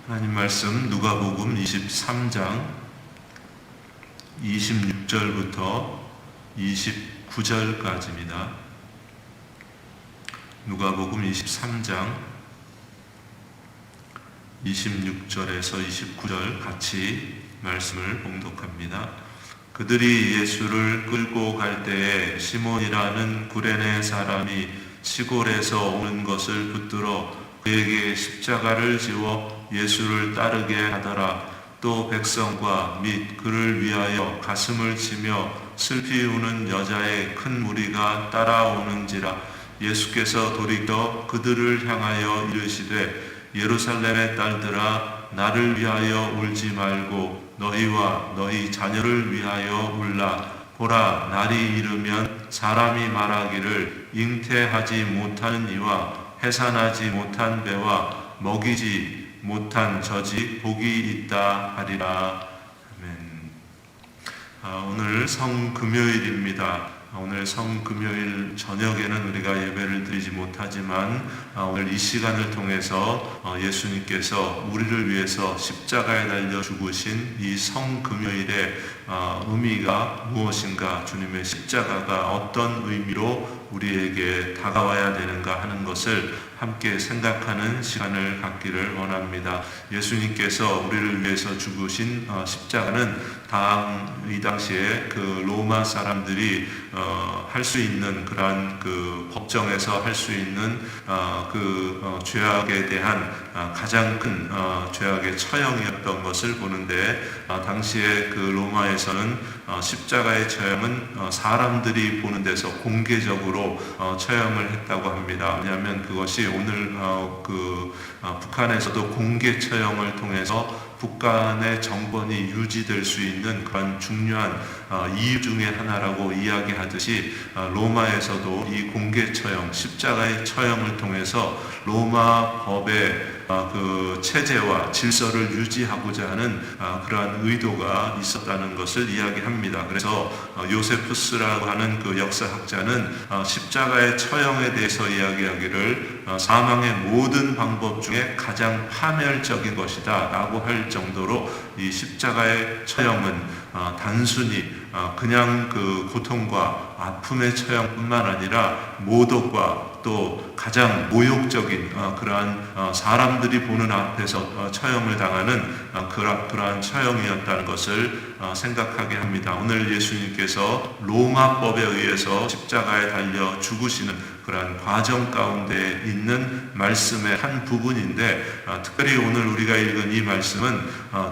하나님 말씀 누가복음 23장 26절부터 29절까지입니다. 누가복음 23장 26절에서 29절 같이 말씀을 봉독합니다. 그들이 예수를 끌고 갈 때에 시몬이라는 구레네 사람이 시골에서 오는 것을 붙들어 그에게 십자가를 지워 예수를 따르게 하더라. 또 백성과 및 그를 위하여 가슴을 치며 슬피 우는 여자의 큰 무리가 따라오는지라. 예수께서 돌이켜 그들을 향하여 이르시되 예루살렘의 딸들아, 나를 위하여 울지 말고 너희와 너희 자녀를 위하여 울라. 보라, 날이 이르면 사람이 말하기를 잉태하지 못하는 이와 해산하지 못한 배와 먹이지 못한 젖이 복이 있다 하리라. 아멘. 오늘 성금요일입니다. 오늘 성금요일 저녁에는 우리가 예배를 드리지 못하지만 오늘 이 시간을 통해서 예수님께서 우리를 위해서 십자가에 달려 죽으신 이 성금요일의 의미가 무엇인가, 주님의 십자가가 어떤 의미로 우리에게 다가와야 되는가 하는 것을 함께 생각하는 시간을 갖기를 원합니다. 예수님께서 우리를 위해서 죽으신 십자가는 이 당시에 그 로마 사람들이 할 수 있는 그러한 그 법정에서 할 수 있는 죄악에 대한 가장 큰 죄악의 처형이었던 것을 보는데, 당시에 그 로마에서는 십자가의 처형은 사람들이 보는 데서 공개적으로 처형을 했다고 합니다. 왜냐하면 그것이 오늘 북한에서도 공개 처형을 통해서 북한의 정권이 유지될 수 있는 그런 중요한 이유 중에 하나라고 이야기하듯이, 로마에서도 이 공개 처형, 십자가의 처형을 통해서 로마 법의 그 체제와 질서를 유지하고자 하는 그러한 의도가 있었다는 것을 이야기합니다. 그래서 요세푸스라고 하는 그 역사학자는 십자가의 처형에 대해서 이야기하기를 사망의 모든 방법 중에 가장 파멸적인 것이다 라고 할 정도로 이 십자가의 처형은 단순히 그냥 그 고통과 아픔의 처형뿐만 아니라 모독과 또 가장 모욕적인 그러한 사람들이 보는 앞에서 처형을 당하는 그러한 처형이었다는 것을 생각하게 합니다. 오늘 예수님께서 로마법에 의해서 십자가에 달려 죽으시는 그러한 과정 가운데 있는 말씀의 한 부분인데, 특별히 오늘 우리가 읽은 이 말씀은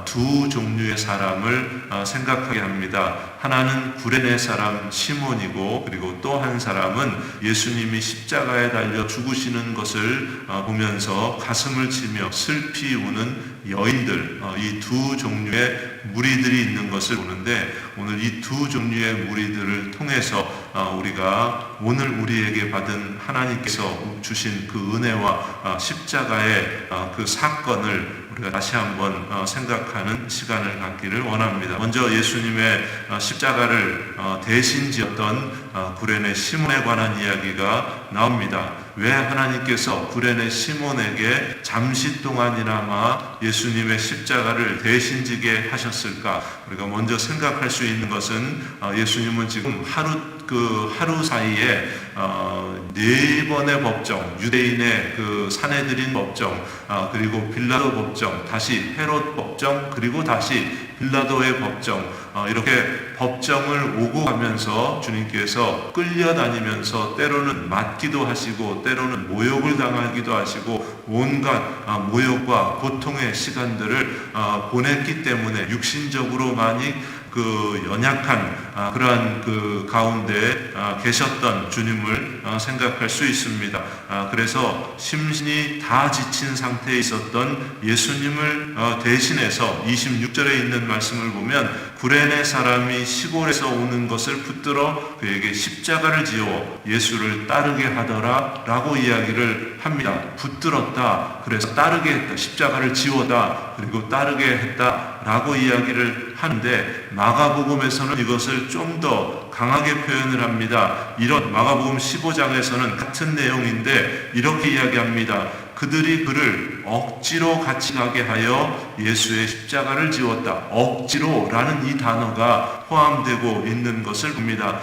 두 종류의 사람을 생각하게 합니다. 하나는 구레네 사람 시몬이고, 그리고 또 한 사람은 예수님이 십자가에 달려 죽으시는 것을 보면서 가슴을 치며 슬피 우는 여인들, 이 두 종류의 무리들이 있는 것을 보는데, 오늘 이 두 종류의 무리들을 통해서 우리가 오늘 우리에게 받은 하나님께서 주신 그 은혜와 십자가의 그 사건을 우리가 다시 한번 생각하는 시간을 갖기를 원합니다. 먼저 예수님의 십자가를 대신 지었던 구레네 시몬에 관한 이야기가 나옵니다. 왜 하나님께서 구레네 시몬에게 잠시 동안이나마 예수님의 십자가를 대신 지게 하셨을까? 우리가 먼저 생각할 수 있는 것은 예수님은 지금 하루 사이에 4번의 법정, 유대인의 그 사내들인 법정, 그리고 빌라도 법정, 다시 헤롯 법정, 그리고 다시 빌라도의 법정, 이렇게 법정을 오고 가면서 주님께서 끌려다니면서 때로는 맞기도 하시고 때로는 모욕을 당하기도 하시고 온갖 모욕과 고통의 시간들을 보냈기 때문에 육신적으로 많이 그 연약한 그러한 그 가운데 계셨던 주님을 생각할 수 있습니다. 그래서 심신이 다 지친 상태에 있었던 예수님을 대신해서 26절에 있는 말씀을 보면, 구레네 사람이 시골에서 오는 것을 붙들어 그에게 십자가를 지어 예수를 따르게 하더라 라고 이야기를 합니다. 붙들었다, 그래서 따르게 했다, 십자가를 지워다, 그리고 따르게 했다 라고 이야기를 하는데, 마가복음에서는 이것을 좀 더 강하게 표현을 합니다. 이런 마가복음 15장에서는 같은 내용인데 이렇게 이야기합니다. 그들이 그를 억지로 같이 가게 하여 예수의 십자가를 지웠다. 억지로라는 이 단어가 포함되고 있는 것을 봅니다.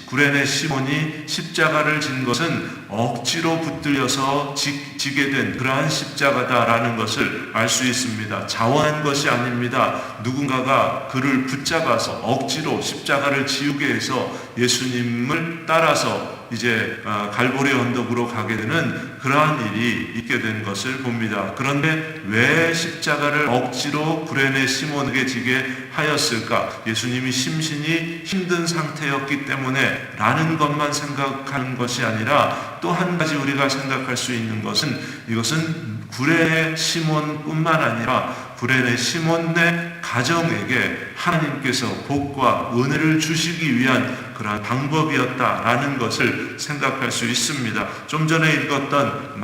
구레네 시몬이 십자가를 진 것은 억지로 붙들려서 지게 된 그러한 십자가다라는 것을 알 수 있습니다. 자원한 것이 아닙니다. 누군가가 그를 붙잡아서 억지로 십자가를 지우게 해서 예수님을 따라서 이제 갈보리 언덕으로 가게 되는 그러한 일이 있게 된 것을 봅니다. 그런데 왜 십자가를 억지로 구레네 시몬에게 지게 하였을까? 예수님이 심신이 힘든 상태였기 때문에 라는 것만 생각하는 것이 아니라 또 한 가지 우리가 생각할 수 있는 것은 이것은 구레네 시몬뿐만 아니라 구레네 시몬의 가정에게 하나님께서 복과 은혜를 주시기 위한 그러한 방법이었다라는 것을 생각할 수 있습니다. 좀 전에 읽었던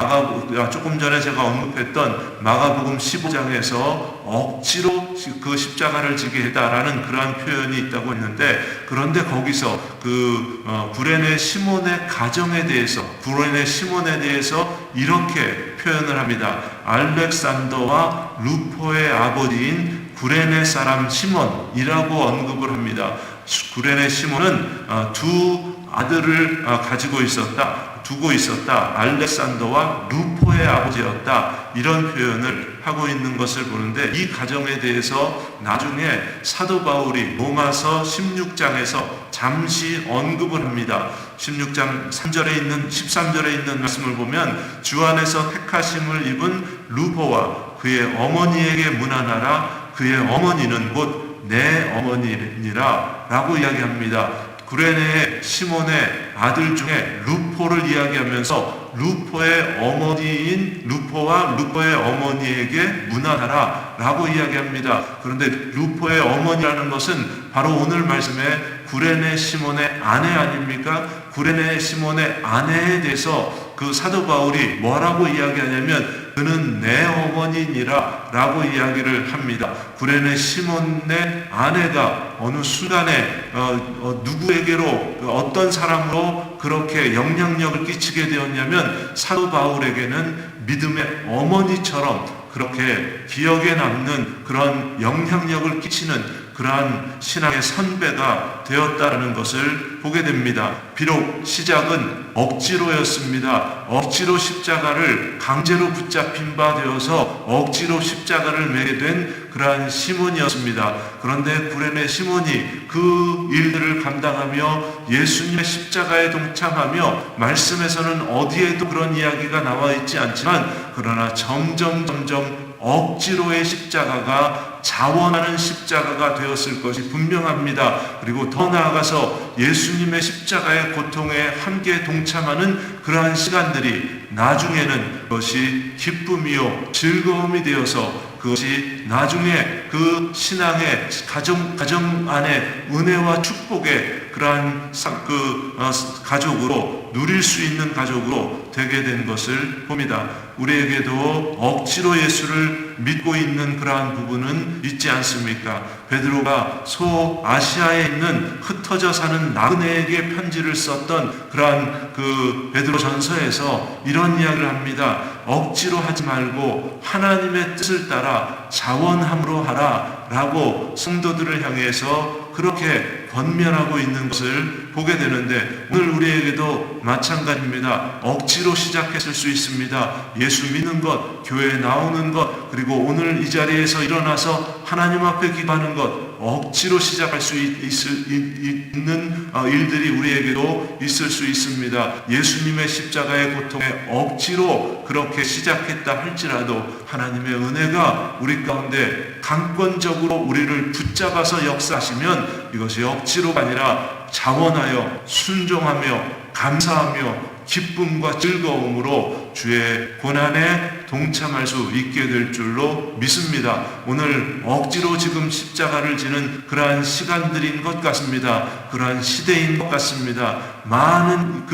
조금 전에 제가 언급했던 마가복음 15장에서 억지로 그 십자가를 지게 했다라는 그러한 표현이 있다고 했는데, 그런데 거기서 그 구레네 시몬의 가정에 대해서, 구레네 시몬에 대해서 이렇게 표현을 합니다. 알렉산더와 루포의 아버지인 구레네 사람 시몬이라고 언급을 합니다. 구레네 시몬은 두 아들을 두고 있었다. 알렉산더와 루포의 아버지였다. 이런 표현을 하고 있는 것을 보는데, 이 가정에 대해서 나중에 사도 바울이 로마서 16장에서 잠시 언급을 합니다. 16장 13절에 있는 말씀을 보면 주 안에서 택하심을 입은 루포와 그의 어머니에게 문안하라. 그의 어머니는 곧 내 어머니니라 라고 이야기합니다. 구레네 시몬의 아들 중에 루포를 이야기하면서 루포의 어머니인 루포와 루포의 어머니에게 문안하라 라고 이야기합니다. 그런데 루포의 어머니라는 것은 바로 오늘 말씀에 구레네 시몬의 아내 아닙니까? 구레네 시몬의 아내에 대해서 그 사도 바울이 뭐라고 이야기하냐면 그는 내 어머니니라 라고 이야기를 합니다. 구레네 시몬의 아내가 어느 순간에 누구에게로 어떤 사람으로 그렇게 영향력을 끼치게 되었냐면 사도 바울에게는 믿음의 어머니처럼 그렇게 기억에 남는 그런 영향력을 끼치는 그러한 신앙의 선배가 되었다는 것을 보게 됩니다. 비록 시작은 억지로였습니다. 억지로 십자가를 강제로 붙잡힌 바 되어서 억지로 십자가를 매게 된 그러한 시몬이었습니다. 그런데 구레네 시몬이 그 일들을 감당하며 예수님의 십자가에 동참하며, 말씀에서는 어디에도 그런 이야기가 나와 있지 않지만 그러나 점점 억지로의 십자가가 자원하는 십자가가 되었을 것이 분명합니다. 그리고 더 나아가서 예수님의 십자가의 고통에 함께 동참하는 그러한 시간들이 나중에는 그것이 기쁨이요 즐거움이 되어서 그것이 나중에 그 신앙의 가정 안에 은혜와 축복의 그러한 가족으로 누릴 수 있는 가족으로 되게 된 것을 봅니다. 우리에게도 억지로 예수를 믿고 있는 그러한 부분은 있지 않습니까? 베드로가 소아시아에 있는 흩어져 사는 나그네에게 편지를 썼던 그러한 그 베드로 전서에서 이런 이야기를 합니다. 억지로 하지 말고 하나님의 뜻을 따라 자원함으로 하라 라고 성도들을 향해서 그렇게 권면하고 있는 것을 보게 되는데, 오늘 우리에게도 마찬가지입니다. 억지로 시작했을 수 있습니다. 예수 믿는 것, 교회에 나오는 것, 그리고 오늘 이 자리에서 일어나서 하나님 앞에 기도하는 것, 억지로 시작할 수 있는 일들이 우리에게도 있을 수 있습니다. 예수님의 십자가의 고통에 억지로 그렇게 시작했다 할지라도 하나님의 은혜가 우리 가운데 강권적으로 우리를 붙잡아서 역사하시면 이것이 억지로가 아니라 자원하여 순종하며 감사하며 기쁨과 즐거움으로 주의 고난에 동참할 수 있게 될 줄로 믿습니다. 오늘 억지로 지금 십자가를 지는 그러한 시간들인 것 같습니다. 그러한 시대인 것 같습니다. 많은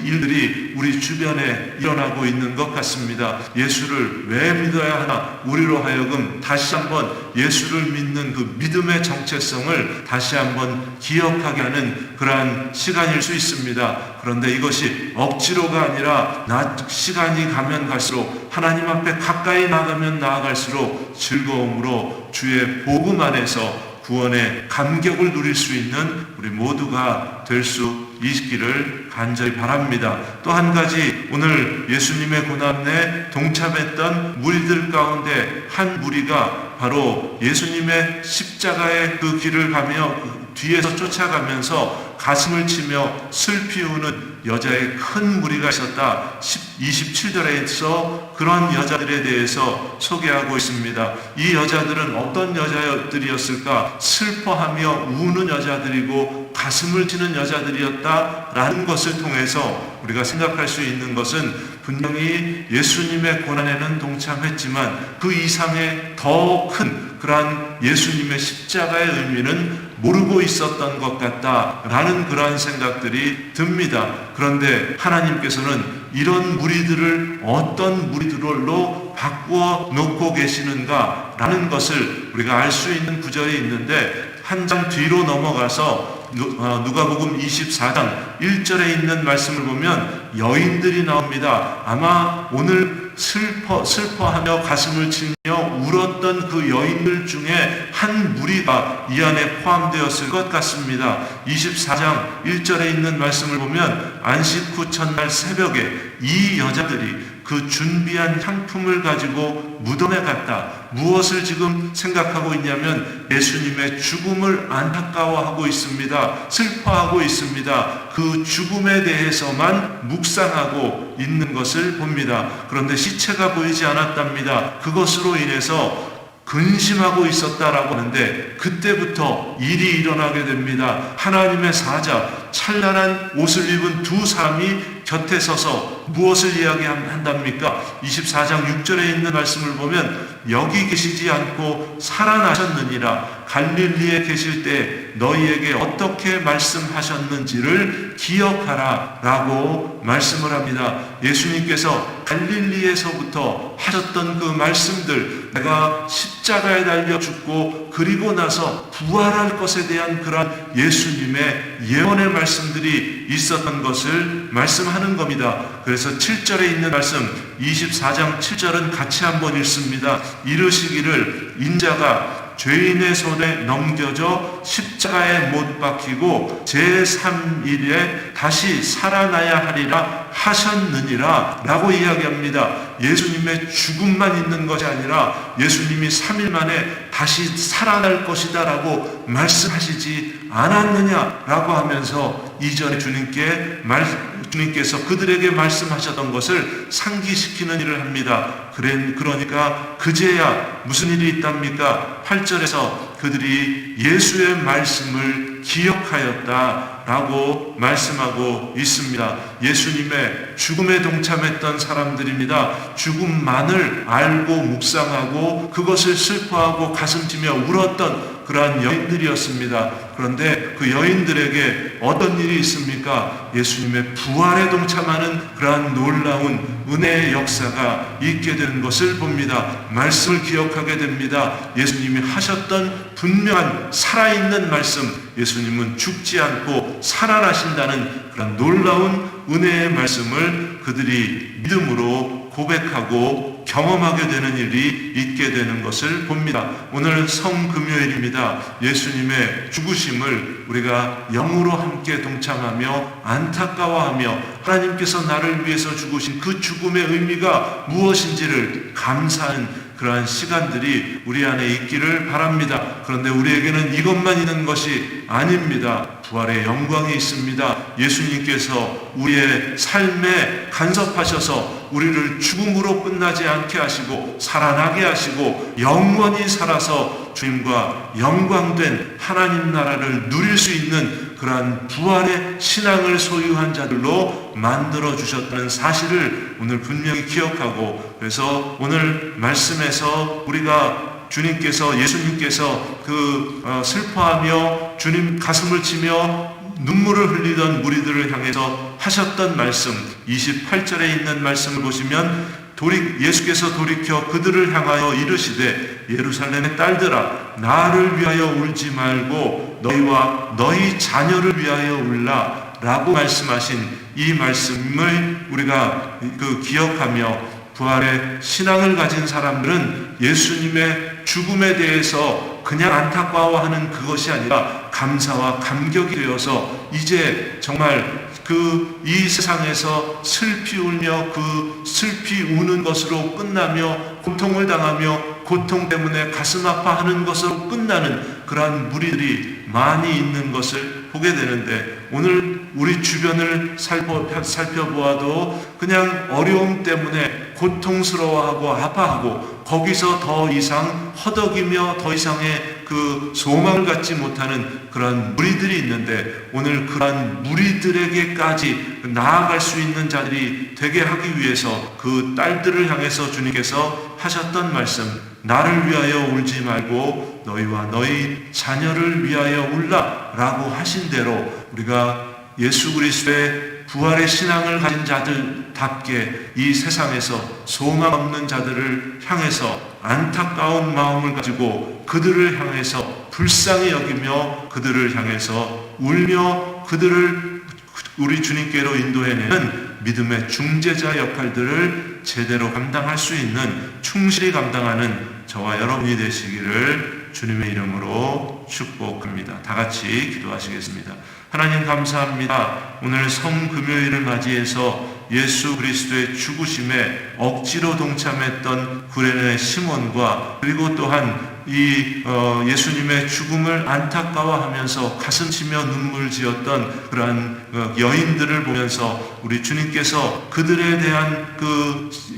일들이 우리 주변에 일어나고 있는 것 같습니다. 예수를 왜 믿어야 하나? 우리로 하여금 다시 한번 예수를 믿는 그 믿음의 정체성을 다시 한번 기억하게 하는 그러한 시간일 수 있습니다. 그런데 이것이 억지로가 아니라 시간이 가면 갈수록 하나님 앞에 가까이 나가면 나아갈수록 즐거움으로 주의 복음 안에서 구원의 감격을 누릴 수 있는 우리 모두가 될 수 있기를 간절히 바랍니다. 또 한 가지, 오늘 예수님의 고난에 동참했던 무리들 가운데 한 무리가 바로 예수님의 십자가의 그 길을 가며 뒤에서 쫓아가면서 가슴을 치며 슬피 우는 여자의 큰 무리가 있었다. 27절에서 그런 여자들에 대해서 소개하고 있습니다. 이 여자들은 어떤 여자들이었을까? 슬퍼하며 우는 여자들이고 가슴을 치는 여자들이었다라는 것을 통해서 우리가 생각할 수 있는 것은 분명히 예수님의 고난에는 동참했지만 그 이상의 더 큰 그러한 예수님의 십자가의 의미는 모르고 있었던 것 같다라는 그러한 생각들이 듭니다. 그런데 하나님께서는 이런 무리들을 어떤 무리들로 바꾸어 놓고 계시는가라는 것을 우리가 알 수 있는 구절이 있는데, 한 장 뒤로 넘어가서 누가복음 24장 1절에 있는 말씀을 보면 여인들이 나옵니다. 아마 오늘 슬퍼하며 가슴을 치며 울었던 그 여인들 중에 한 무리가 이 안에 포함되었을 것 같습니다. 24장 1절에 있는 말씀을 보면 안식 후 첫날 새벽에 이 여자들이 그 준비한 향품을 가지고 무덤에 갔다. 무엇을 지금 생각하고 있냐면 예수님의 죽음을 안타까워하고 있습니다. 슬퍼하고 있습니다. 그 죽음에 대해서만 묵상하고 있는 것을 봅니다. 그런데 시체가 보이지 않았답니다. 그것으로 인해서 근심하고 있었다라고 하는데, 그때부터 일이 일어나게 됩니다. 하나님의 사자, 찬란한 옷을 입은 두 사람이 곁에 서서 무엇을 이야기한답니까? 24장 6절에 있는 말씀을 보면 여기 계시지 않고 살아나셨느니라. 갈릴리에 계실 때 너희에게 어떻게 말씀하셨는지를 기억하라 라고 말씀을 합니다. 예수님께서 갈릴리에서부터 하셨던 그 말씀들, 내가 십자가에 달려 죽고 그리고 나서 부활할 것에 대한 그런 예수님의 예언의 말씀들이 있었던 것을 말씀하는 겁니다. 그래서 7절에 있는 말씀, 24장 7절은 같이 한번 읽습니다. 이르시기를 인자가 죄인의 손에 넘겨져 십자가에 못 박히고 제3일에 다시 살아나야 하리라 하셨느니라 라고 이야기합니다. 예수님의 죽음만 있는 것이 아니라 예수님이 3일 만에 다시 살아날 것이다 라고 말씀하시지 않았느냐 라고 하면서 이전에 주님께서 그들에게 말씀하셨던 것을 상기시키는 일을 합니다. 그러니까 그제야 무슨 일이 있답니까? 8절에서 그들이 예수의 말씀을 기억하였다라고 말씀하고 있습니다. 예수님의 죽음에 동참했던 사람들입니다. 죽음만을 알고 묵상하고 그것을 슬퍼하고 가슴치며 울었던 그러한 여인들이었습니다. 그런데 그 여인들에게 어떤 일이 있습니까? 예수님의 부활에 동참하는 그러한 놀라운 은혜의 역사가 있게 되는 것을 봅니다. 말씀을 기억하게 됩니다. 예수님이 하셨던 분명한 살아있는 말씀, 예수님은 죽지 않고 살아나신다는 그런 놀라운 은혜의 말씀을 그들이 믿음으로 고백하고 경험하게 되는 일이 있게 되는 것을 봅니다. 오늘 성금요일입니다. 예수님의 죽으심을 우리가 영으로 함께 동참하며 안타까워하며 하나님께서 나를 위해서 죽으신 그 죽음의 의미가 무엇인지를 감사하는 그러한 시간들이 우리 안에 있기를 바랍니다. 그런데 우리에게는 이것만 있는 것이 아닙니다. 부활의 영광이 있습니다. 예수님께서 우리의 삶에 간섭하셔서 우리를 죽음으로 끝나지 않게 하시고 살아나게 하시고 영원히 살아서 주님과 영광된 하나님 나라를 누릴 수 있는 그러한 부활의 신앙을 소유한 자들로 만들어 주셨다는 사실을 오늘 분명히 기억하고, 그래서 오늘 말씀에서 우리가 예수님께서 슬퍼하며 주님 가슴을 치며 눈물을 흘리던 무리들을 향해서 하셨던 말씀, 28절에 있는 말씀을 보시면 예수께서 돌이켜 그들을 향하여 이르시되 예루살렘의 딸들아 나를 위하여 울지 말고 너희와 너희 자녀를 위하여 울라 라고 말씀하신 이 말씀을 우리가 기억하며 부활의 신앙을 가진 사람들은 예수님의 죽음에 대해서 그냥 안타까워하는 그것이 아니라 감사와 감격이 되어서 이제 정말 이 세상에서 슬피 울며 슬피 우는 것으로 끝나며 고통을 당하며 고통 때문에 가슴 아파하는 것으로 끝나는 그러한 무리들이 많이 있는 것을 보게 되는데 오늘 우리 주변을 살펴보아도 그냥 어려움 때문에 고통스러워하고 아파하고 거기서 더 이상 허덕이며 더 이상의 소망을 갖지 못하는 그런 무리들이 있는데 오늘 그러한 무리들에게까지 나아갈 수 있는 자들이 되게 하기 위해서 그 딸들을 향해서 주님께서 하셨던 말씀, 나를 위하여 울지 말고 너희와 너희 자녀를 위하여 울라 라고 하신 대로 우리가 예수 그리스도의 부활의 신앙을 가진 자들답게 이 세상에서 소망 없는 자들을 향해서 안타까운 마음을 가지고 그들을 향해서 불쌍히 여기며 그들을 향해서 울며 그들을 우리 주님께로 인도해내는 믿음의 중재자 역할들을 제대로 감당할 수 있는 충실히 감당하는 저와 여러분이 되시기를 주님의 이름으로 축복합니다. 다 같이 기도하시겠습니다. 하나님 감사합니다. 오늘 성금요일을 맞이해서 예수 그리스도의 죽으심에 억지로 동참했던 구레네 시몬과 그리고 또한 예수님의 죽음을 안타까워하면서 가슴치며 눈물 지었던 그러한 여인들을 보면서 우리 주님께서 그들에 대한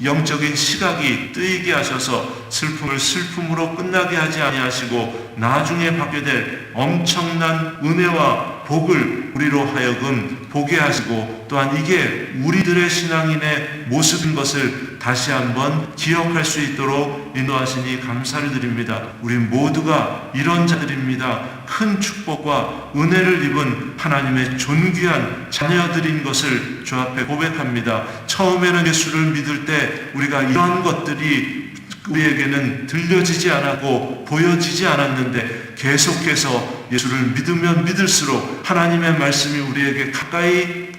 영적인 시각이 뜨이게 하셔서 슬픔을 슬픔으로 끝나게 하지 아니하시고 나중에 받게 될 엄청난 은혜와 복을 우리로 하여금 보게 하시고 또한 이게 우리들의 신앙인의 모습인 것을 다시 한번 기억할 수 있도록 인도하시니 감사를 드립니다. 우리 모두가 이런 자들입니다. 큰 축복과 은혜를 입은 하나님의 존귀한 자녀들인 것을 주 앞에 고백합니다. 처음에는 예수를 믿을 때 우리가 이러한 것들이 우리에게는 들려지지 않았고 보여지지 않았는데 계속해서 예수를 믿으면 믿을수록 하나님의 말씀이 우리에게 가까이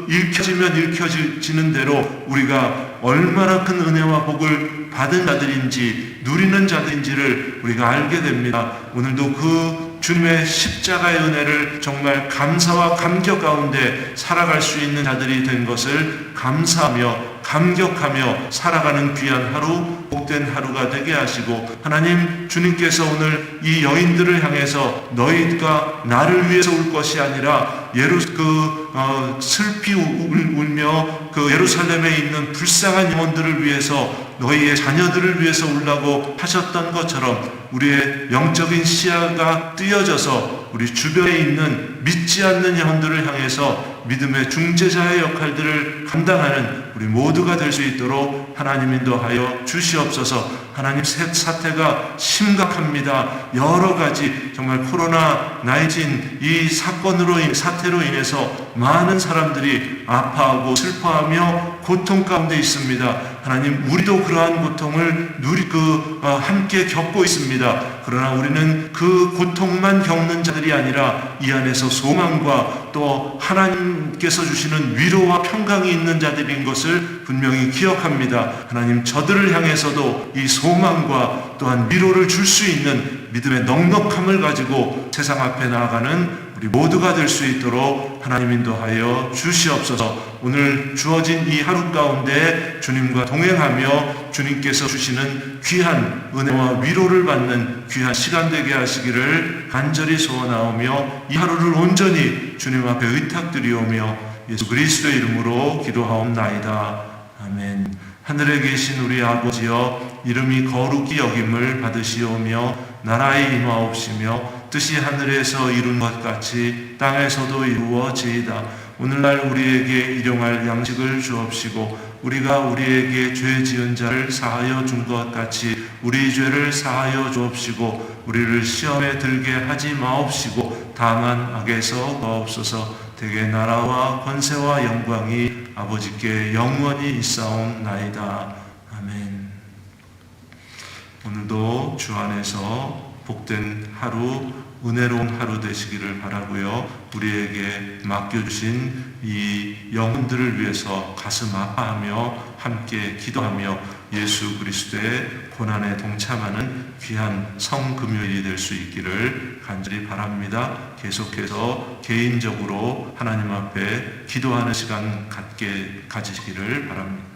읽혀지면 읽혀지는 대로 우리가 얼마나 큰 은혜와 복을 받은 자들인지 누리는 자들인지를 우리가 알게 됩니다. 오늘도 주님의 십자가의 은혜를 정말 감사와 감격 가운데 살아갈 수 있는 자들이 된 것을 감사하며 감격하며 살아가는 귀한 하루, 복된 하루가 되게 하시고 하나님 주님께서 오늘 이 여인들을 향해서 너희가 나를 위해서 울 것이 아니라 슬피 울며 예루살렘에 있는 불쌍한 영혼들을 위해서 너희의 자녀들을 위해서 울라고 하셨던 것처럼 우리의 영적인 시야가 뜨여져서 우리 주변에 있는 믿지 않는 영혼들을 향해서 믿음의 중재자의 역할들을 감당하는 우리 모두가 될 수 있도록 하나님 인도하여 주시옵소서. 하나님 사태가 심각합니다. 여러 가지 정말 코로나19 이 사태로 인해서 많은 사람들이 아파하고 슬퍼하며 고통 가운데 있습니다. 하나님 우리도 그러한 고통을 함께 겪고 있습니다. 그러나 우리는 그 고통만 겪는 자들이 아니라 이 안에서 소망과 또 하나님께서 주시는 위로와 평강이 있는 자들인 것을 분명히 기억합니다. 하나님 저들을 향해서도 이 소망과 또한 위로를 줄 수 있는 믿음의 넉넉함을 가지고 세상 앞에 나아가는 우리 모두가 될 수 있도록 하나님 인도하여 주시옵소서. 오늘 주어진 이 하루 가운데 주님과 동행하며 주님께서 주시는 귀한 은혜와 위로를 받는 귀한 시간 되게 하시기를 간절히 소원하오며 이 하루를 온전히 주님 앞에 의탁드리오며 예수 그리스도의 이름으로 기도하옵나이다. 아멘. 하늘에 계신 우리 아버지여, 이름이 거룩히 여김을 받으시오며 나라의 임하옵시며 뜻이 하늘에서 이룬 것 같이 땅에서도 이루어지이다. 오늘날 우리에게 일용할 양식을 주옵시고 우리가 우리에게 죄 지은 자를 사하여 준 것 같이 우리 죄를 사하여 주옵시고 우리를 시험에 들게 하지 마옵시고 다만 악에서 구하옵소서. 대개 나라와 권세와 영광이 아버지께 영원히 있사옵나이다. 아멘. 오늘도 주 안에서 복된 하루, 은혜로운 하루 되시기를 바라고요. 우리에게 맡겨주신 이 영혼들을 위해서 가슴 아파하며 함께 기도하며 예수 그리스도의 고난에 동참하는 귀한 성금요일이 될 수 있기를 간절히 바랍니다. 계속해서 개인적으로 하나님 앞에 기도하는 시간 가지시기를 바랍니다.